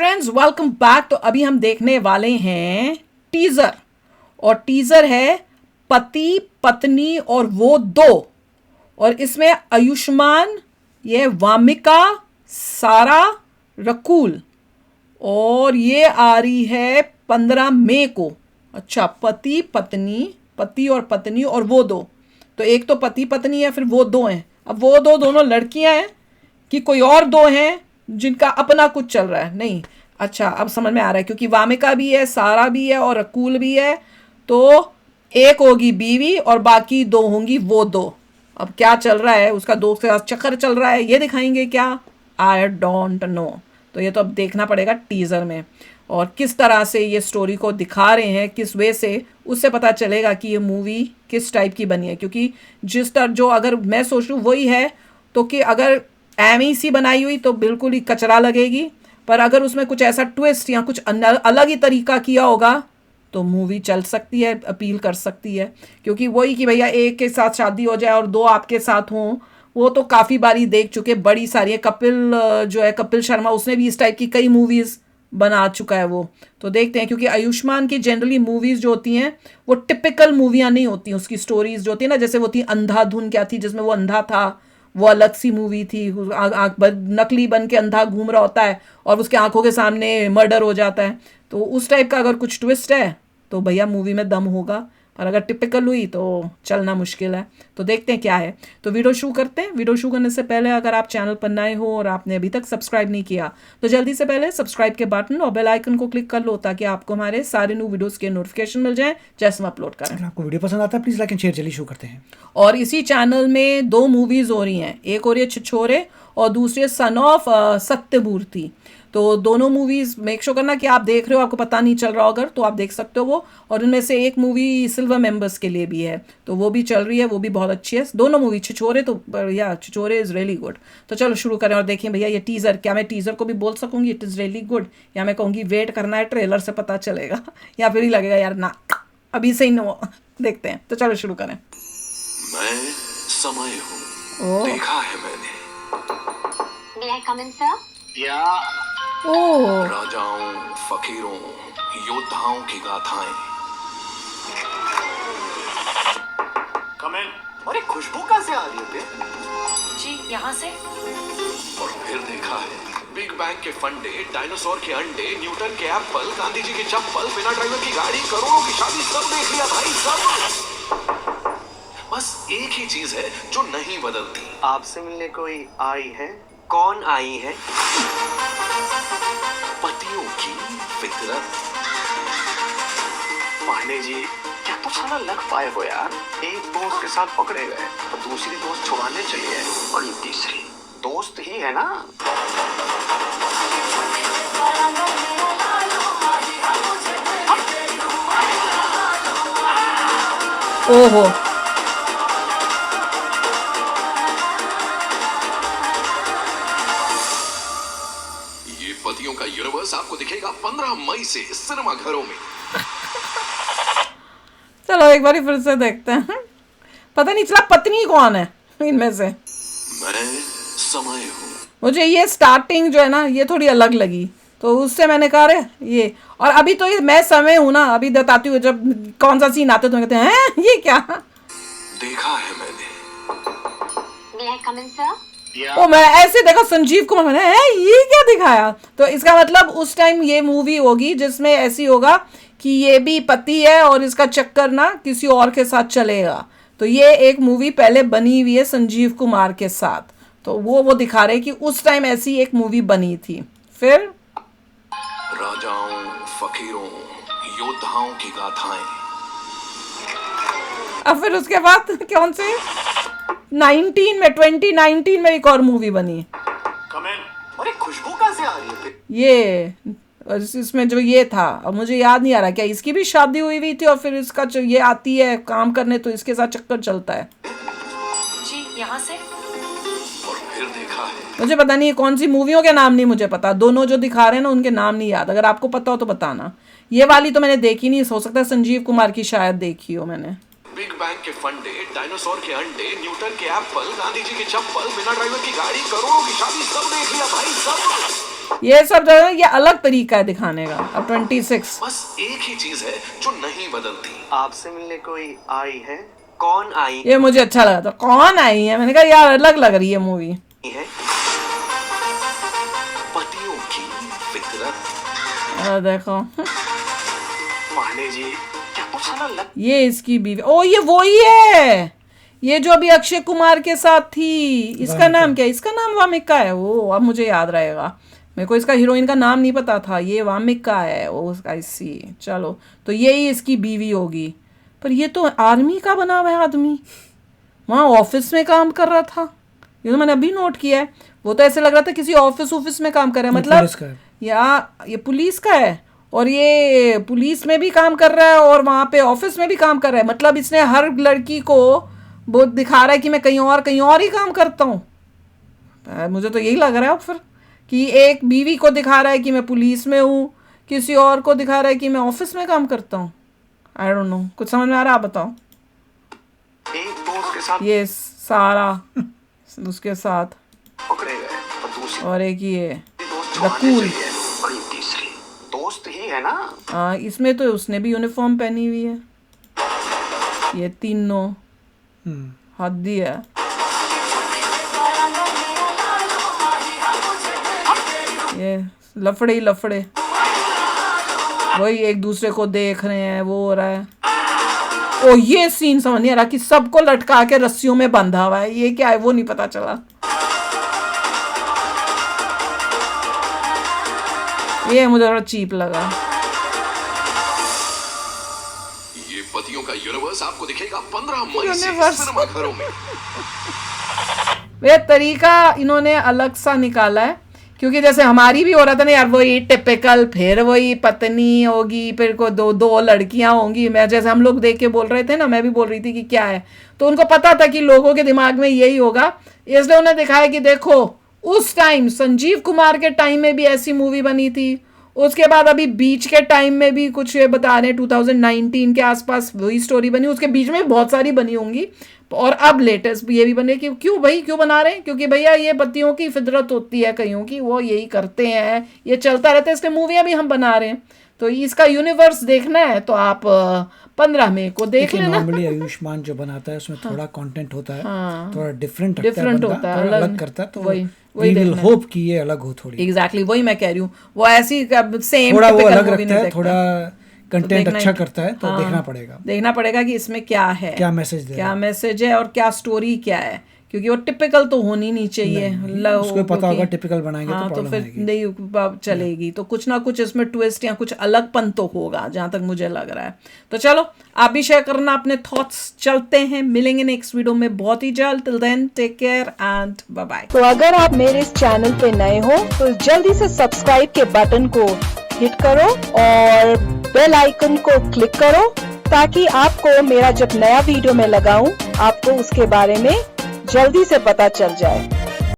Friends welcome back. तो अभी हम देखने वाले हैं टीजर, और टीजर है पति पत्नी और वो दो। और इसमें आयुष्मान, ये वामिका, सारा, रकुल, और ये आ रही है 15 मई को। अच्छा, पति पत्नी, पति और पत्नी और वो दो। तो एक तो पति पत्नी है, फिर वो दो हैं। अब वो दो दोनों लड़कियां हैं कि कोई और दो हैं जिनका अपना कुछ चल रहा है? नहीं। अच्छा, अब समझ में आ रहा है, क्योंकि वामिका भी है, सारा भी है और रकुल भी है। तो एक होगी बीवी और बाकी दो होंगी वो दो। अब क्या चल रहा है, उसका दोस्त के साथ चक्कर चल रहा है, ये दिखाएंगे क्या? I don't know. तो ये तो अब देखना पड़ेगा टीजर में, और किस तरह से ये स्टोरी को दिखा रहे हैं, किस वे से, उससे पता चलेगा कि ये मूवी किस टाइप की बनी है। क्योंकि जिस तरह जो अगर मैं सोच लूँ वही है, तो कि अगर एमी सी बनाई हुई तो बिल्कुल ही कचरा लगेगी, पर अगर उसमें कुछ ऐसा ट्विस्ट या कुछ अलग ही तरीका किया होगा तो मूवी चल सकती है, अपील कर सकती है। क्योंकि वही कि भैया एक के साथ शादी हो जाए और दो आपके साथ हों, वो तो काफ़ी बारी देख चुके, बड़ी सारी है। कपिल जो है, कपिल शर्मा, उसने भी इस टाइप की कई मूवीज़ बना चुका है वो। तो देखते हैं, क्योंकि आयुष्मान की जनरली मूवीज़ जो होती हैं वो टिपिकल मूवियाँ नहीं होती। उसकी स्टोरीज जो होती है ना, जैसे वो थी अंधाधुन, क्या थी जिसमें वो अंधा था, वो अलग सी मूवी थी। नकली बन के अंधा घूम रहा होता है और उसके आंखों के सामने मर्डर हो जाता है। तो उस टाइप का अगर कुछ ट्विस्ट है तो भैया मूवी में दम होगा, और अगर टिपिकल हुई तो चलना मुश्किल है। तो देखते हैं क्या है। तो वीडियो शुरू करते हैं। वीडियो शुरू करने से पहले अगर आप चैनल पर नए हो और आपने अभी तक सब्सक्राइब नहीं किया तो जल्दी से पहले सब्सक्राइब के बटन और बेल आइकन को क्लिक कर लो, ताकि आपको हमारे सारे न्यू वीडियोस के नोटिफिकेशन मिल जाए जैसे हम अपलोड करें। अगर आपको वीडियो पसंद आता है प्लीज लाइक एंड शेयर। चलिए शुरू करते हैं। और इसी चैनल में दो मूवीज हो रही हैं, एक हो रही है छिछोरे और दूसरी है सन ऑफ सत्यमूर्ति। तो दोनों मूवीज मेक श्योर करना कि आप देख रहे हो, आपको पता नहीं चल रहा अगर तो आप देख सकते हो वो। और उनमें से एक मूवी सिल्वर मेंबर्स के लिए भी है, तो वो भी चल रही है, वो भी बहुत अच्छी है दोनों मूवी। छिछोरे तो या छिछोरे इज़ रियली गुड। तो चलो शुरू करें और देखिए भैया ये टीज़र। क्या मैं टीज़र को भी बोल सकूंगी इट इज़ रियली गुड, या मैं कहूँगी वेट करना है ट्रेलर से पता चलेगा, या फिर ही लगेगा यार ना अभी से ही नो। देखते हैं, तो चलो शुरू करें। मैं समय हूँ, देखा है मैंने। May I come in, sir? ओह, राजाओं, फकीरों, योद्धाओं की गाथाएं। Come in. अरे खुशबू कहाँ से आ रही है? जी, यहाँ से। और फिर देखा है बिग बैंग के फंडे, डायनासोर के अंडे, न्यूटन के एप्पल, गांधी जी की चप्पल, बिना ड्राइवर की गाड़ी, करोड़ों की शादी, सब देख लिया भाई, सब। बस एक ही चीज है जो नहीं बदलती। आपसे मिलने कोई आई है? कौन आई है? पतियों की फितरत। पांडे जी, क्या तो साला लग पाए हो यार? एक दोस्त के साथ पकड़े गए और दूसरी दोस्त छुड़ाने चली है, और ये तीसरी दोस्त ही है ना? ओहो, ये पतियों का यूनिवर्स आपको दिखेगा 15 मई से सिनेमा घरों में। चलो एक बार फिर से देखते हैं। पता नहीं चला पत्नी कौन है इनमें से। मैं समय हूँ। मुझे ये स्टार्टिंग जो है ना ये थोड़ी अलग लगी, तो उससे मैंने कहा अरे ये, और अभी तो ये मैं समय हूँ ना, अभी बताती हूँ जब कौन सा सीन आते तो कहते हैं ये क्या। देखा है मैंने। May I come in, sir? ओ मैं ऐसे देखा संजीव कुमार, मैंने ये क्या दिखाया। तो इसका मतलब उस टाइम ये मूवी होगी जिसमें ऐसी होगा कि ये भी पति है और इसका चक्कर ना किसी और के साथ चलेगा। तो ये एक मूवी पहले बनी हुई है संजीव कुमार के साथ, तो वो दिखा रहे कि उस टाइम ऐसी एक मूवी बनी थी। फिर राजाओं, फकीरों, योद्धाओं की गाथाएं। अब फिर उसके बाद कौन से 2019 में एक और मूवी बनी, Come in. अरे खुशबू कहाँ से आ रही है? ये इसमें जो ये था, अब मुझे याद नहीं आ रहा क्या इसकी भी शादी हुई थी और फिर इसका जो ये आती है काम करने तो इसके साथ चक्कर चलता है। जी, यहाँ से। और फिर देखा है मुझे पता नहीं कौन सी मूवियों के नाम नहीं मुझे पता, दोनों जो दिखा रहे हैं ना उनके नाम नहीं याद, अगर आपको पता हो तो बताना। ये वाली तो मैंने देखी नहीं, हो सकता है संजीव कुमार की शायद देखी हो मैंने। बिग बैंग के फंडे, डायनासोर के अंडे, न्यूटन के एप्पल, गांधी जी की चप्पल, बिना ड्राइवर की गाड़ी, करोड़ों की शादी, सब देख लिया भाई, सब। ये सब जो है ये अलग तरीका है दिखाने का। अब 26 बस एक ही चीज है जो नहीं बदलती। आपसे मिलने कोई आई है? कौन आई ये मुझे अच्छा लगा था, कौन आई है, मैंने कहा यार अलग लग रही है मूवी। है? पतियों की फितरत। देखो माने जी, क्या तो साला लग ये इसकी बीवी, ओ ये वही है, ये जो अभी अक्षय कुमार के साथ थी, इसका नाम क्या है? इसका नाम वामिका है। वो अब मुझे याद रहेगा, मेरे को इसका हीरोइन का नाम नहीं पता था, ये वामिका है। ओ उसका इसी, चलो तो यही इसकी बीवी होगी। पर ये तो आर्मी का बना हुआ है आदमी, वहाँ ऑफिस में काम कर रहा था, ये तो मैंने अभी नोट किया है। वो तो ऐसे लग रहा था किसी ऑफिस में काम कर रहा है, मतलब या ये पुलिस का है और ये पुलिस में भी काम कर रहा है और वहाँ पे ऑफिस में भी काम कर रहा है। मतलब इसने हर लड़की को वो दिखा रहा है कि मैं कहीं और ही काम करता हूँ। मुझे तो यही लग रहा है फिर कि एक बीवी को दिखा रहा है कि मैं पुलिस में हूँ, किसी और को दिखा रहा है कि मैं ऑफिस में काम करता हूँ। आई डोंट नो, कुछ समझ में आ रहा है? आप बताओ। एक दोस्त के साथ ये सारा उसके साथ पकड़े गए और दूसरी और एक ये दोस्त द छुड़ाने कूल। चली है और ये तीसरी दोस्त ही है ना? हाँ इसमें तो उसने भी यूनिफॉर्म पहनी हुई है। ये तीनों हद्दी है। ये लफड़े ही लफड़े, वही एक दूसरे को देख रहे हैं, वो हो रहा है। ओ ये सीन समझ नहीं आ रहा कि सबको लटका के रस्सियों में बंधा हुआ है, ये क्या है वो नहीं पता चला। ये मुझे थोड़ा चीप लगा। ये पतियों का यूनिवर्स आपको दिखेगा 15 मई से यूनिवर्स। सिनेमाघरों में। वे तरीका इन्होंने अलग सा निकाला है, क्योंकि जैसे हमारी भी हो रहा था ना यार, वही टिपिकल, फिर वही पत्नी होगी, फिर को दो लड़कियां होंगी। मैं जैसे हम लोग देख के बोल रहे थे ना, मैं भी बोल रही थी कि क्या है, तो उनको पता था कि लोगों के दिमाग में यही होगा, इसलिए उन्हें दिखाया कि देखो उस टाइम संजीव कुमार के टाइम में भी ऐसी मूवी बनी थी, उसके बाद अभी बीच के टाइम में भी कुछ ये बता रहे हैं 2019 के आसपास वही स्टोरी बनी, उसके बीच में बहुत सारी बनी होंगी, और अब लेटेस्ट ये भी बने। कि क्यों बना रहे हैं? क्योंकि भैया ये पतियों की फितरत होती है कईयों की, वो यही करते हैं, ये चलता रहता है, इसलिए मूवियाँ भी हम बना रहे हैं। तो इसका यूनिवर्स देखना है तो आप 15 मई को देख लेना। नॉर्मली आयुष्मान जो बनाता है उसमें थोड़ा कंटेंट होता है, थोड़ा डिफरेंट डिफरेंट होता है, अलग करता है, तो वही we will hope कि ये अलग हो थोड़ी। एग्जैक्टली वही मैं कह रही हूँ, वो ऐसी सेम थोड़ा वो अलग रखता है, थोड़ा कंटेंट अच्छा करता है, तो देखना पड़ेगा कि इसमें क्या है, क्या मैसेज दे रहा है, क्या मैसेज है और क्या स्टोरी क्या है, क्योंकि वो टिपिकल तो होनी नहीं चाहिए। उसको पता होगा टिपिकल बनाएंगे तो फिर आएगी। नहीं चलेगी, तो कुछ ना कुछ इसमें ट्विस्ट या कुछ अलगपन तो होगा, जहां तक मुझे लग रहा है। तो चलो आप भी शेयर करना अपने थॉट्स। चलते हैं, मिलेंगे नेक्स्ट वीडियो में बहुत ही जल्द। Till then take care and bye bye. तो अगर आप मेरे इस चैनल पे नए हो तो जल्दी से सब्सक्राइब के बटन को हिट करो और बेल आइकन को क्लिक करो, ताकि आपको मेरा जब नया वीडियो मैं लगाऊं आपको उसके बारे में जल्दी से पता चल जाए।